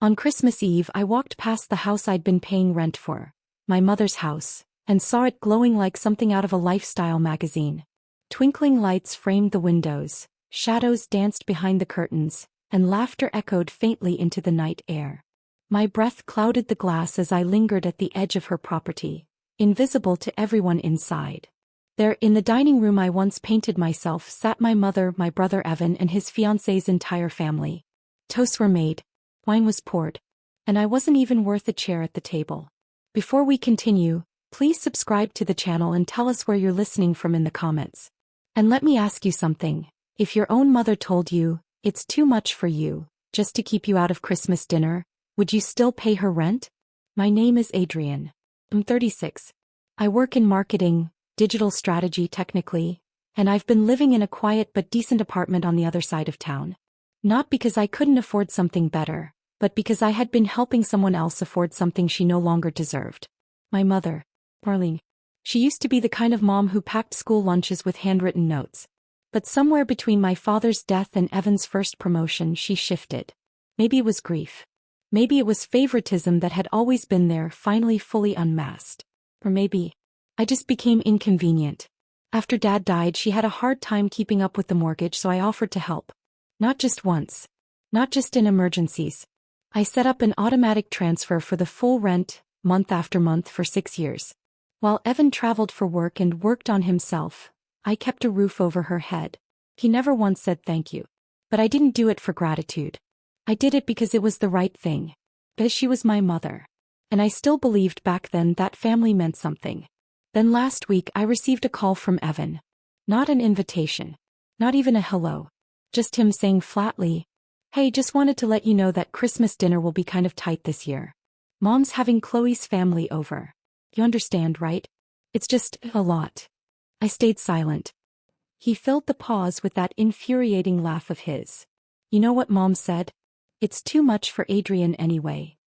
On Christmas Eve I walked past the house I'd been paying rent for, my mother's house, and saw it glowing like something out of a lifestyle magazine. Twinkling lights framed the windows, shadows danced behind the curtains, and laughter echoed faintly into the night air. My breath clouded the glass as I lingered at the edge of her property, invisible to everyone inside. There, in the dining room I once painted myself, sat my mother, my brother Evan, and his fiancée's entire family. Toasts were made, wine was poured, and I wasn't even worth a chair at the table. Before we continue, please subscribe to the channel and tell us where you're listening from in the comments. And let me ask you something. If your own mother told you, it's too much for you, just to keep you out of Christmas dinner, would you still pay her rent? My name is Adrian. I'm 36. I work in marketing, digital strategy technically, and I've been living in a quiet but decent apartment on the other side of town. Not because I couldn't afford something better, but because I had been helping someone else afford something she no longer deserved. My mother, Marlene. She used to be the kind of mom who packed school lunches with handwritten notes. But somewhere between my father's death and Evan's first promotion she shifted. Maybe it was grief. Maybe it was favoritism that had always been there finally fully unmasked. Or maybe I just became inconvenient. After Dad died she had a hard time keeping up with the mortgage, so I offered to help. Not just once. Not just in emergencies. I set up an automatic transfer for the full rent, month after month for 6 years. While Evan traveled for work and worked on himself, I kept a roof over her head. He never once said thank you. But I didn't do it for gratitude. I did it because it was the right thing. Because she was my mother. And I still believed back then that family meant something. Then last week I received a call from Evan. Not an invitation. Not even a hello. Just him saying flatly, "Hey, just wanted to let you know that Christmas dinner will be kind of tight this year. Mom's having Chloe's family over. You understand, right? It's just a lot." I stayed silent. He filled the pause with that infuriating laugh of his. "You know what Mom said? It's too much for Adrian anyway."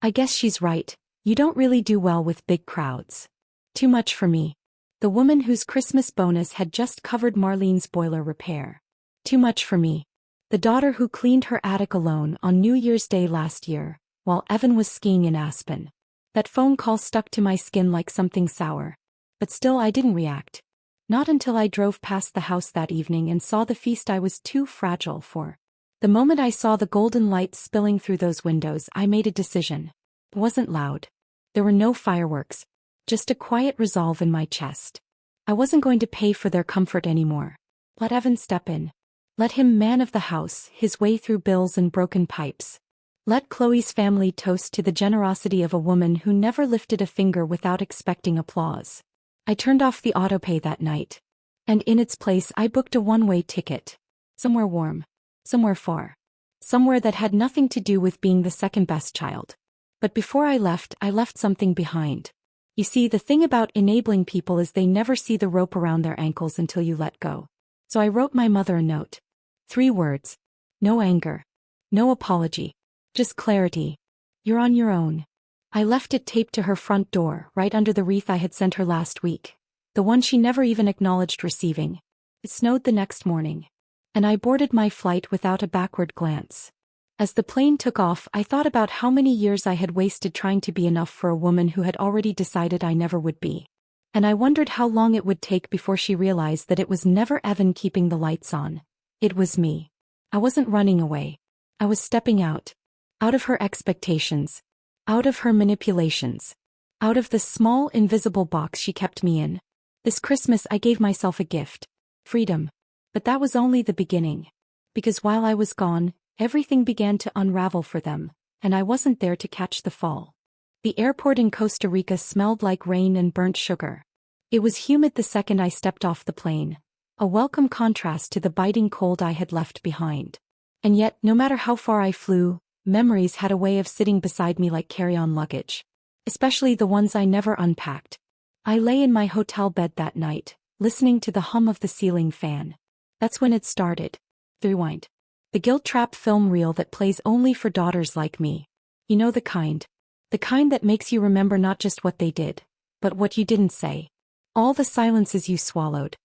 I guess she's right. You don't really do well with big crowds. Too much for me. The woman whose Christmas bonus had just covered Marlene's boiler repair. Too much for me. The daughter who cleaned her attic alone on New Year's Day last year, while Evan was skiing in Aspen. That phone call stuck to my skin like something sour. But still I didn't react. Not until I drove past the house that evening and saw the feast I was too fragile for. The moment I saw the golden lights spilling through those windows I made a decision. It wasn't loud. There were no fireworks. Just a quiet resolve in my chest. I wasn't going to pay for their comfort anymore. Let Evan step in. Let him man of the house, his way through bills and broken pipes. Let Chloe's family toast to the generosity of a woman who never lifted a finger without expecting applause. I turned off the autopay that night. And in its place I booked a one-way ticket. Somewhere warm. Somewhere far. Somewhere that had nothing to do with being the second-best child. But before I left something behind. You see, the thing about enabling people is they never see the rope around their ankles until you let go. So I wrote my mother a note. 3 words. No anger. No apology. Just clarity. You're on your own. I left it taped to her front door, right under the wreath I had sent her last week. The one she never even acknowledged receiving. It snowed the next morning. And I boarded my flight without a backward glance. As the plane took off I thought about how many years I had wasted trying to be enough for a woman who had already decided I never would be. And I wondered how long it would take before she realized that it was never Evan keeping the lights on. It was me. I wasn't running away. I was stepping out. Out of her expectations. Out of her manipulations. Out of the small invisible box she kept me in. This Christmas I gave myself a gift. Freedom. But that was only the beginning. Because while I was gone, everything began to unravel for them, and I wasn't there to catch the fall. The airport in Costa Rica smelled like rain and burnt sugar. It was humid the second I stepped off the plane, a welcome contrast to the biting cold I had left behind. And yet, no matter how far I flew, memories had a way of sitting beside me like carry-on luggage. Especially the ones I never unpacked. I lay in my hotel bed that night, listening to the hum of the ceiling fan. That's when it started. The rewind. The guilt trap film reel that plays only for daughters like me. You know the kind. The kind that makes you remember not just what they did, but what you didn't say. All the silences you swallowed.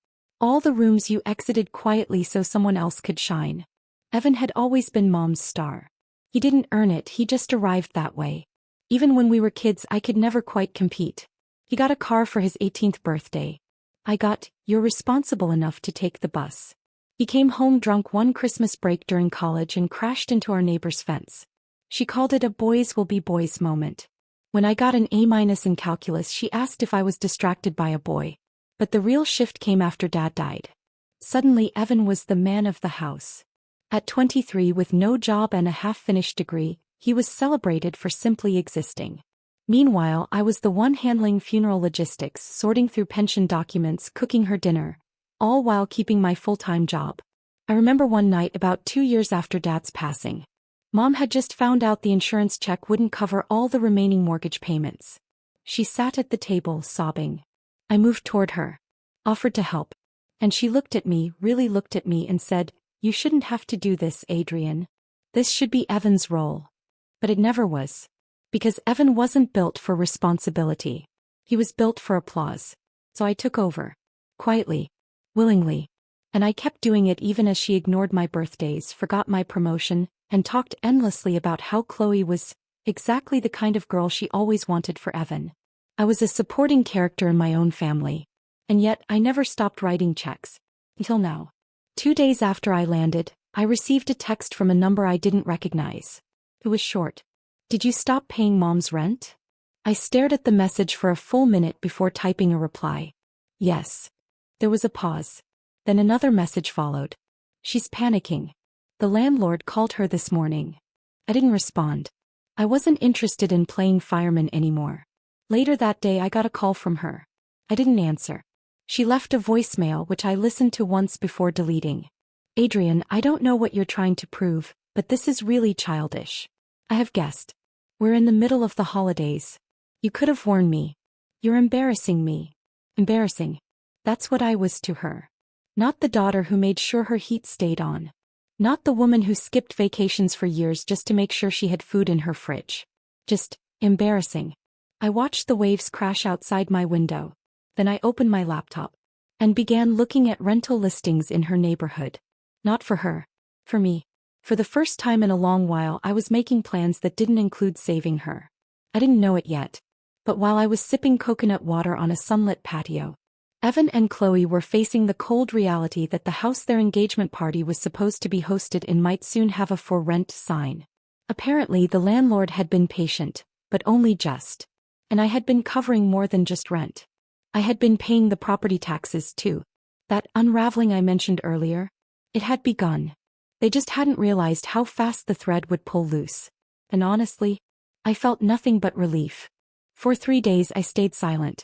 All the rooms you exited quietly so someone else could shine. Evan had always been Mom's star. He didn't earn it, he just arrived that way. Even when we were kids, I could never quite compete. He got a car for his 18th birthday. I got, "You're responsible enough to take the bus." He came home drunk one Christmas break during college and crashed into our neighbor's fence. She called it a boys will be boys moment. When I got an A- in calculus, she asked if I was distracted by a boy. But the real shift came after Dad died. Suddenly Evan was the man of the house. At 23, with no job and a half-finished degree, he was celebrated for simply existing. Meanwhile, I was the one handling funeral logistics, sorting through pension documents, cooking her dinner, all while keeping my full-time job. I remember one night about 2 years after Dad's passing. Mom had just found out the insurance check wouldn't cover all the remaining mortgage payments. She sat at the table, sobbing. I moved toward her, offered to help. And she looked at me, really looked at me and said, "You shouldn't have to do this, Adrian. This should be Evan's role." But it never was. Because Evan wasn't built for responsibility. He was built for applause. So I took over. Quietly. Willingly. And I kept doing it even as she ignored my birthdays, forgot my promotion, and talked endlessly about how Chloe was exactly the kind of girl she always wanted for Evan. I was a supporting character in my own family. And yet, I never stopped writing checks. Until now. 2 days after I landed, I received a text from a number I didn't recognize. It was short. "Did you stop paying Mom's rent?" I stared at the message for a full minute before typing a reply. Yes. There was a pause. Then another message followed. "She's panicking. The landlord called her this morning." I didn't respond. I wasn't interested in playing fireman anymore. Later that day I got a call from her. I didn't answer. She left a voicemail which I listened to once before deleting. "Adrian, I don't know what you're trying to prove, but this is really childish. I have guessed. We're in the middle of the holidays. You could have warned me. You're embarrassing me." Embarrassing. That's what I was to her. Not the daughter who made sure her heat stayed on. Not the woman who skipped vacations for years just to make sure she had food in her fridge. Just embarrassing. I watched the waves crash outside my window. Then I opened my laptop and began looking at rental listings in her neighborhood. Not for her. For me. For the first time in a long while, I was making plans that didn't include saving her. I didn't know it yet. But while I was sipping coconut water on a sunlit patio, Evan and Chloe were facing the cold reality that the house their engagement party was supposed to be hosted in might soon have a "for rent" sign. Apparently, the landlord had been patient, but only just. And I had been covering more than just rent. I had been paying the property taxes too. That unraveling I mentioned earlier, it had begun. They just hadn't realized how fast the thread would pull loose. And honestly, I felt nothing but relief. For 3 days I stayed silent.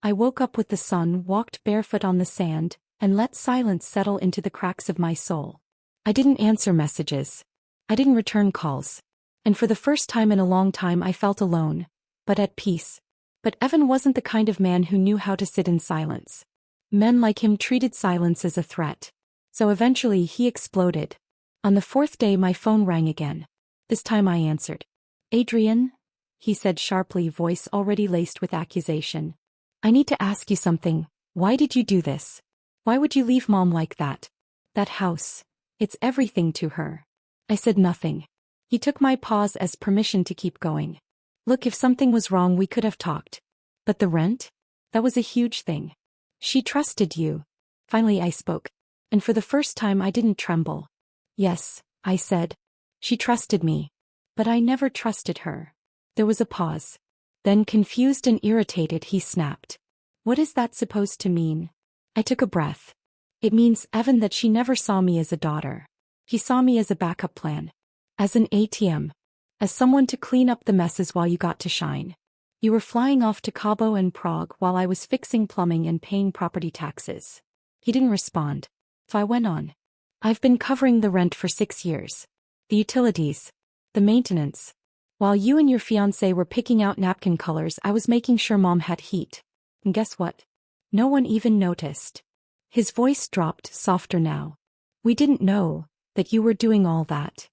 I woke up with the sun, walked barefoot on the sand, and let silence settle into the cracks of my soul. I didn't answer messages. I didn't return calls. And for the first time in a long time I felt alone, but at peace. But Evan wasn't the kind of man who knew how to sit in silence. Men like him treated silence as a threat. So eventually he exploded. On the 4th day my phone rang again. This time I answered. "Adrian?" he said sharply, voice already laced with accusation. "I need to ask you something. Why did you do this? Why would you leave Mom like that? That house. It's everything to her." I said nothing. He took my pause as permission to keep going. "Look, if something was wrong we could have talked. But the rent? That was a huge thing. She trusted you." Finally I spoke. And for the first time I didn't tremble. "Yes," I said. "She trusted me. But I never trusted her." There was a pause. Then, confused and irritated, he snapped. "What is that supposed to mean?" I took a breath. "It means, Evan, that she never saw me as a daughter. She saw me as a backup plan. As an ATM. As someone to clean up the messes while you got to shine. You were flying off to Cabo and Prague while I was fixing plumbing and paying property taxes." He didn't respond. So I went on. "I've been covering the rent for 6 years. The utilities. The maintenance. While you and your fiancé were picking out napkin colors, I was making sure Mom had heat. And guess what? No one even noticed." His voice dropped, softer now. "We didn't know that you were doing all that."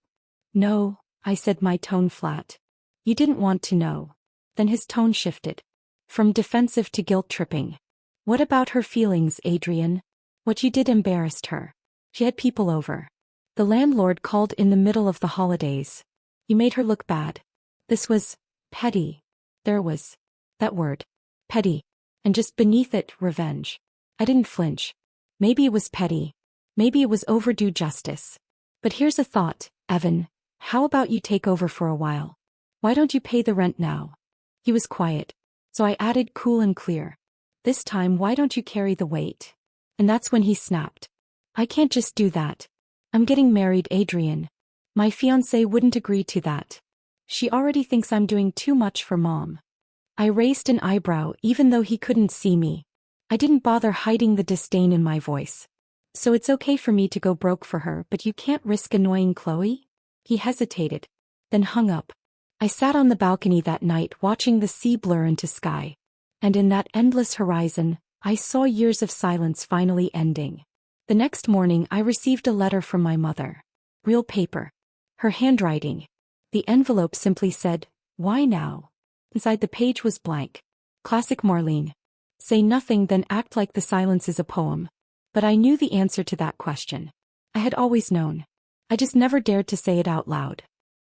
"No," I said, my tone flat. "You didn't want to know." Then his tone shifted. From defensive to guilt-tripping. "What about her feelings, Adrian? What you did embarrassed her. She had people over. The landlord called in the middle of the holidays. You made her look bad. This was petty. There was that word. Petty. And just beneath it, revenge. I didn't flinch. Maybe it was petty. Maybe it was overdue justice. But here's a thought, Evan. How about you take over for a while? Why don't you pay the rent now? He was quiet. So I added cool and clear. This time, why don't you carry the weight? And that's when he snapped. I can't just do that. I'm getting married, Adrian. My fiancée wouldn't agree to that. She already thinks I'm doing too much for Mom. I raised an eyebrow even though he couldn't see me. I didn't bother hiding the disdain in my voice. So it's okay for me to go broke for her, but you can't risk annoying Chloe? He hesitated, then hung up. I sat on the balcony that night watching the sea blur into sky. And in that endless horizon, I saw years of silence finally ending. The next morning I received a letter from my mother. Real paper. Her handwriting. The envelope simply said, "Why now?" Inside the page was blank. Classic Marlene. Say nothing, then act like the silence is a poem. But I knew the answer to that question. I had always known. I just never dared to say it out loud.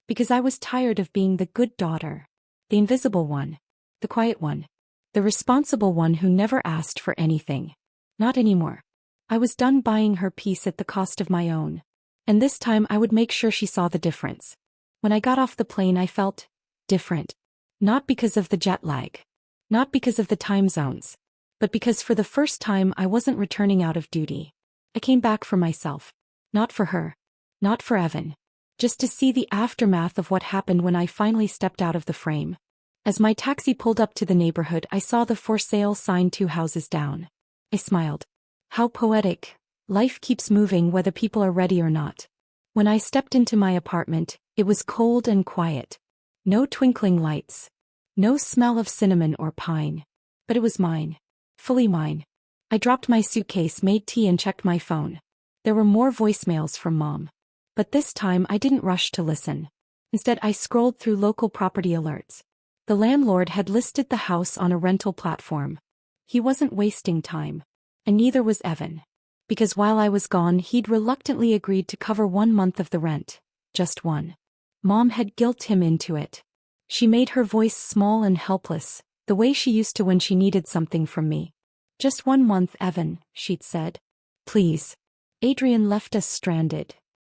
Because I was tired of being the good daughter. The invisible one. The quiet one. The responsible one who never asked for anything. Not anymore. I was done buying her peace at the cost of my own. And this time I would make sure she saw the difference. When I got off the plane I felt different. Not because of the jet lag. Not because of the time zones. But because for the first time I wasn't returning out of duty. I came back for myself. Not for her. Not for Evan. Just to see the aftermath of what happened when I finally stepped out of the frame. As my taxi pulled up to the neighborhood I saw the for sale sign 2 houses down. I smiled. How poetic. Life keeps moving whether people are ready or not. When I stepped into my apartment, it was cold and quiet. No twinkling lights. No smell of cinnamon or pine. But it was mine. Fully mine. I dropped my suitcase, made tea and checked my phone. There were more voicemails from Mom. But this time I didn't rush to listen. Instead I scrolled through local property alerts. The landlord had listed the house on a rental platform. He wasn't wasting time. And neither was Evan. Because while I was gone he'd reluctantly agreed to cover 1 month of the rent. Just one. Mom had guilted him into it. She made her voice small and helpless, the way she used to when she needed something from me. Just 1 month, Evan, she'd said. Please. Adrian left us stranded.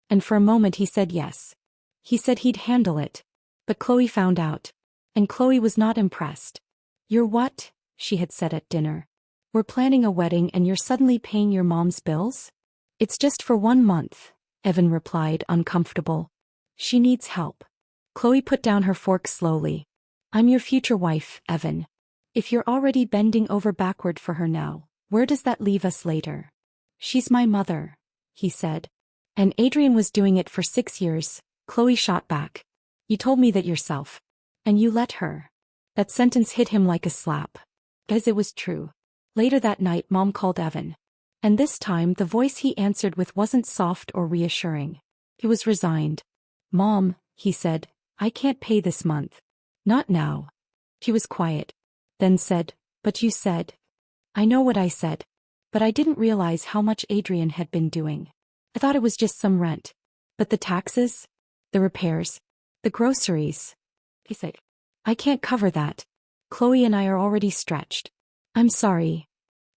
And for a moment he said yes. He said he'd handle it. But Chloe found out. And Chloe was not impressed. You're what? She had said at dinner. We're planning a wedding and you're suddenly paying your mom's bills? It's just for 1 month, Evan replied, uncomfortable. She needs help. Chloe put down her fork slowly. I'm your future wife, Evan. If you're already bending over backward for her now, where does that leave us later? She's my mother, he said. And Adrian was doing it for 6 years, Chloe shot back. You told me that yourself. And you let her. That sentence hit him like a slap. Because it was true. Later that night Mom called Evan. And this time the voice he answered with wasn't soft or reassuring. He was resigned. Mom, he said, I can't pay this month. Not now. She was quiet. Then said, but you said. I know what I said. But I didn't realize how much Adrian had been doing. I thought it was just some rent. But the taxes? The repairs? The groceries? He said, I can't cover that. Chloe and I are already stretched. I'm sorry.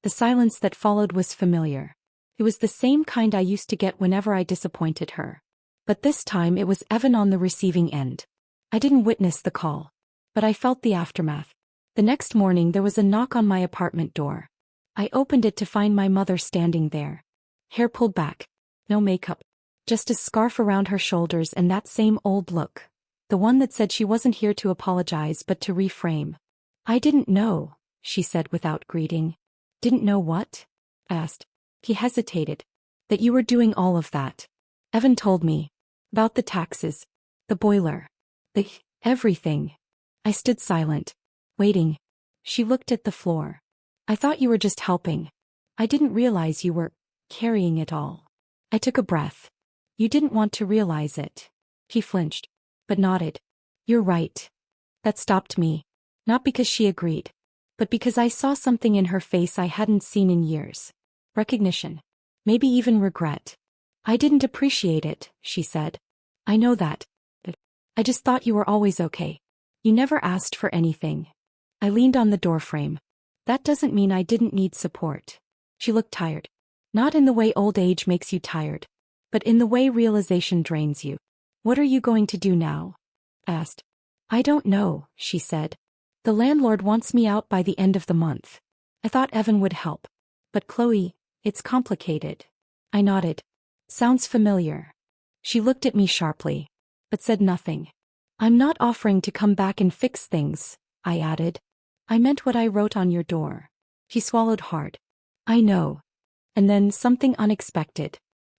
The silence that followed was familiar. It was the same kind I used to get whenever I disappointed her. But this time it was Evan on the receiving end. I didn't witness the call. But I felt the aftermath. The next morning there was a knock on my apartment door. I opened it to find my mother standing there. Hair pulled back. No makeup. Just a scarf around her shoulders and that same old look. The one that said she wasn't here to apologize but to reframe. I didn't know, she said without greeting. Didn't know what? I asked. He hesitated. That you were doing all of that. Evan told me. About the taxes. The boiler. Everything. I stood silent. Waiting. She looked at the floor. I thought you were just helping. I didn't realize you were carrying it all. I took a breath. You didn't want to realize it. He flinched. But nodded. You're right. That stopped me. Not because she agreed. But because I saw something in her face I hadn't seen in years. Recognition. Maybe even regret. I didn't appreciate it, she said. I know that. I just thought you were always okay. You never asked for anything. I leaned on the doorframe. That doesn't mean I didn't need support. She looked tired. Not in the way old age makes you tired, but in the way realization drains you. What are you going to do now? I asked. I don't know, she said. The landlord wants me out by the end of the month. I thought Evan would help. But Chloe, it's complicated. I nodded. Sounds familiar. She looked at me sharply, but said nothing. I'm not offering to come back and fix things, I added. I meant what I wrote on your door. She swallowed hard. I know. And then something unexpected.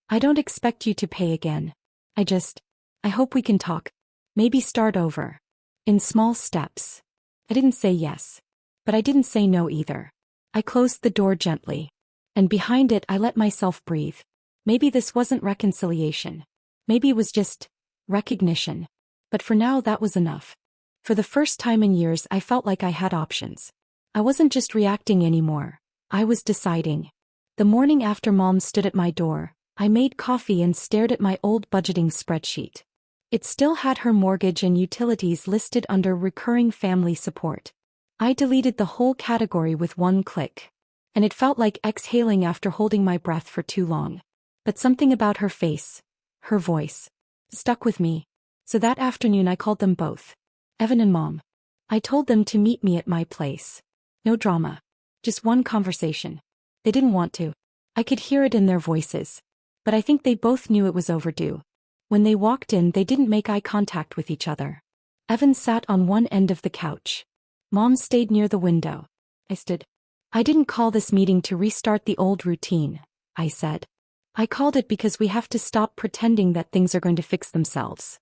I don't expect you to pay again. I hope we can talk. Maybe start over. In small steps. I didn't say yes. But I didn't say no either. I closed the door gently. And behind it I let myself breathe. Maybe this wasn't reconciliation. Maybe it was just recognition. But for now that was enough. For the first time in years I felt like I had options. I wasn't just reacting anymore. I was deciding. The morning after Mom stood at my door, I made coffee and stared at my old budgeting spreadsheet. It still had her mortgage and utilities listed under recurring family support. I deleted the whole category with one click. And it felt like exhaling after holding my breath for too long. But something about her face, her voice, stuck with me. So that afternoon I called them both. Evan and Mom. I told them to meet me at my place. No drama. Just one conversation. They didn't want to. I could hear it in their voices. But I think they both knew it was overdue. When they walked in they didn't make eye contact with each other. Evan sat on one end of the couch. Mom stayed near the window. I stood. I didn't call this meeting to restart the old routine, I said. I called it because we have to stop pretending that things are going to fix themselves.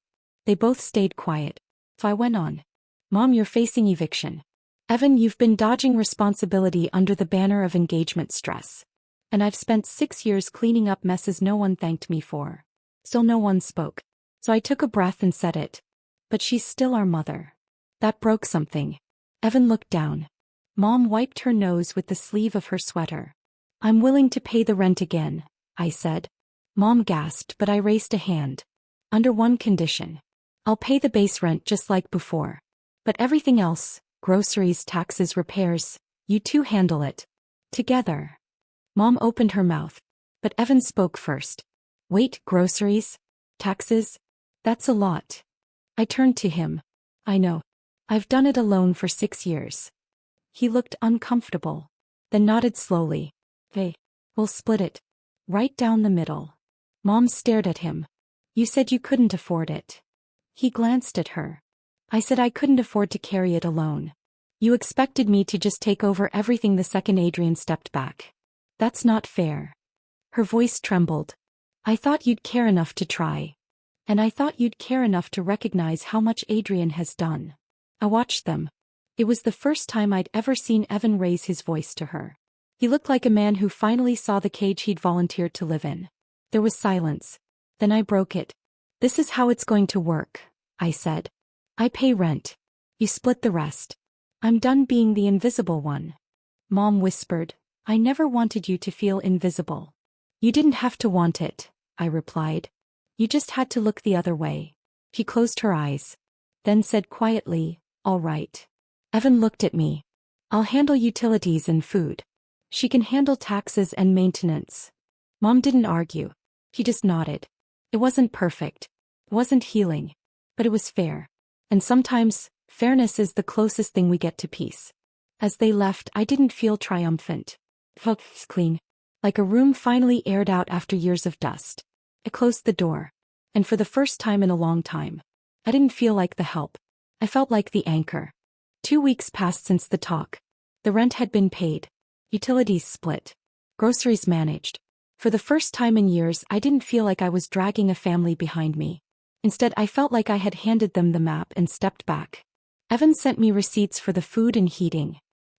They both stayed quiet. So I went on. Mom, you're facing eviction. Evan, you've been dodging responsibility under the banner of engagement stress. And I've spent 6 years cleaning up messes no one thanked me for. Still no one spoke. So I took a breath and said it. But she's still our mother. That broke something. Evan looked down. Mom wiped her nose with the sleeve of her sweater. I'm willing to pay the rent again, I said. Mom gasped, but I raised a hand. Under one condition. I'll pay the base rent just like before. But everything else, groceries, taxes, repairs, you two handle it. Together. Mom opened her mouth. But Evan spoke first. Wait, groceries? Taxes? That's a lot. I turned to him. I know. I've done it alone for 6 years. He looked uncomfortable. Then nodded slowly. Hey, we'll split it. Right down the middle. Mom stared at him. You said you couldn't afford it. He glanced at her. I said I couldn't afford to carry it alone. You expected me to just take over everything the second Adrian stepped back. That's not fair. Her voice trembled. I thought you'd care enough to try. And I thought you'd care enough to recognize how much Adrian has done. I watched them. It was the first time I'd ever seen Evan raise his voice to her. He looked like a man who finally saw the cage he'd volunteered to live in. There was silence. Then I broke it. This is how it's going to work, I said. I pay rent. You split the rest. I'm done being the invisible one. Mom whispered, I never wanted you to feel invisible. You didn't have to want it, I replied. You just had to look the other way. She closed her eyes. Then said quietly, all right. Evan looked at me. I'll handle utilities and food. She can handle taxes and maintenance. Mom didn't argue. She just nodded. It wasn't perfect. It wasn't healing. But it was fair. And sometimes, fairness is the closest thing we get to peace. As they left, I didn't feel triumphant. It felt clean. Like a room finally aired out after years of dust. I closed the door. And for the first time in a long time, I didn't feel like the help. I felt like the anchor. 2 weeks passed since the talk. The rent had been paid. Utilities split. Groceries managed. For the first time in years, I didn't feel like I was dragging a family behind me. Instead, I felt like I had handed them the map and stepped back. Evan sent me receipts for the food and heating.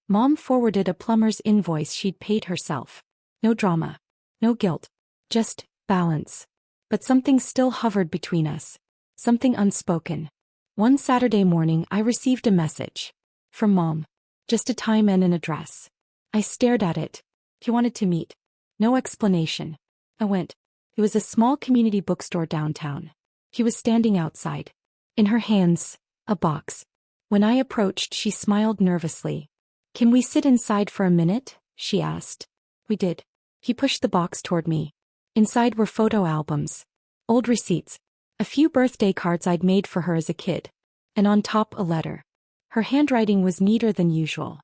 Mom forwarded a plumber's invoice she'd paid herself. No drama. No guilt. Just balance. But something still hovered between us. Something unspoken. One Saturday morning I received a message. From Mom. Just a time and an address. I stared at it. She wanted to meet. No explanation. I went. It was a small community bookstore downtown. He was standing outside. In her hands, a box. When I approached, she smiled nervously. "Can we sit inside for a minute?" she asked. We did. He pushed the box toward me. Inside were photo albums, old receipts, a few birthday cards I'd made for her as a kid, and on top a letter. Her handwriting was neater than usual.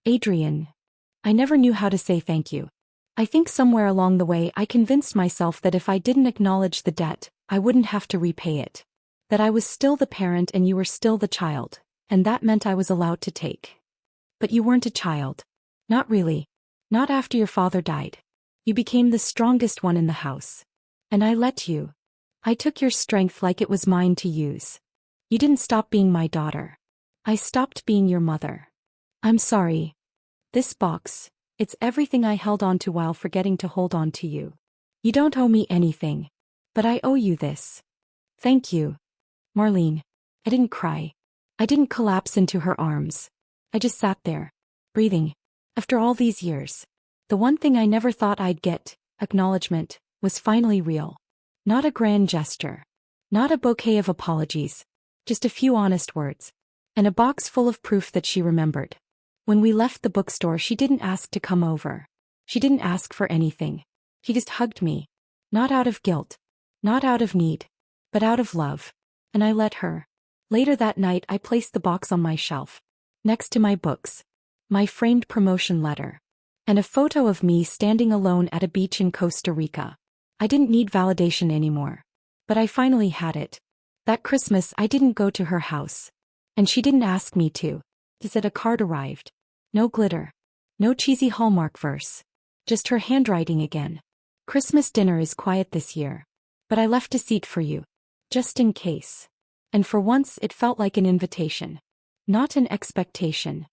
"Adrian." I never knew how to say thank you. I think somewhere along the way I convinced myself that if I didn't acknowledge the debt, I wouldn't have to repay it. That I was still the parent and you were still the child, and that meant I was allowed to take. But you weren't a child. Not really. Not after your father died. You became the strongest one in the house. And I let you. I took your strength like it was mine to use. You didn't stop being my daughter. I stopped being your mother. I'm sorry. This box, it's everything I held on to while forgetting to hold on to you. You don't owe me anything. But I owe you this. Thank you. Marlene. I didn't cry. I didn't collapse into her arms. I just sat there, breathing. After all these years, the one thing I never thought I'd get, acknowledgement, was finally real. Not a grand gesture. Not a bouquet of apologies. Just a few honest words. And a box full of proof that she remembered. When we left the bookstore, she didn't ask to come over. She didn't ask for anything. She just hugged me. Not out of guilt. Not out of need. But out of love. And I let her. Later that night I placed the box on my shelf. Next to my books. My framed promotion letter. And a photo of me standing alone at a beach in Costa Rica. I didn't need validation anymore. But I finally had it. That Christmas I didn't go to her house. And she didn't ask me to. Just a card arrived. No glitter. No cheesy Hallmark verse. Just her handwriting again. "Christmas dinner is quiet this year. But I left a seat for you. Just in case." And for once it felt like an invitation. Not an expectation.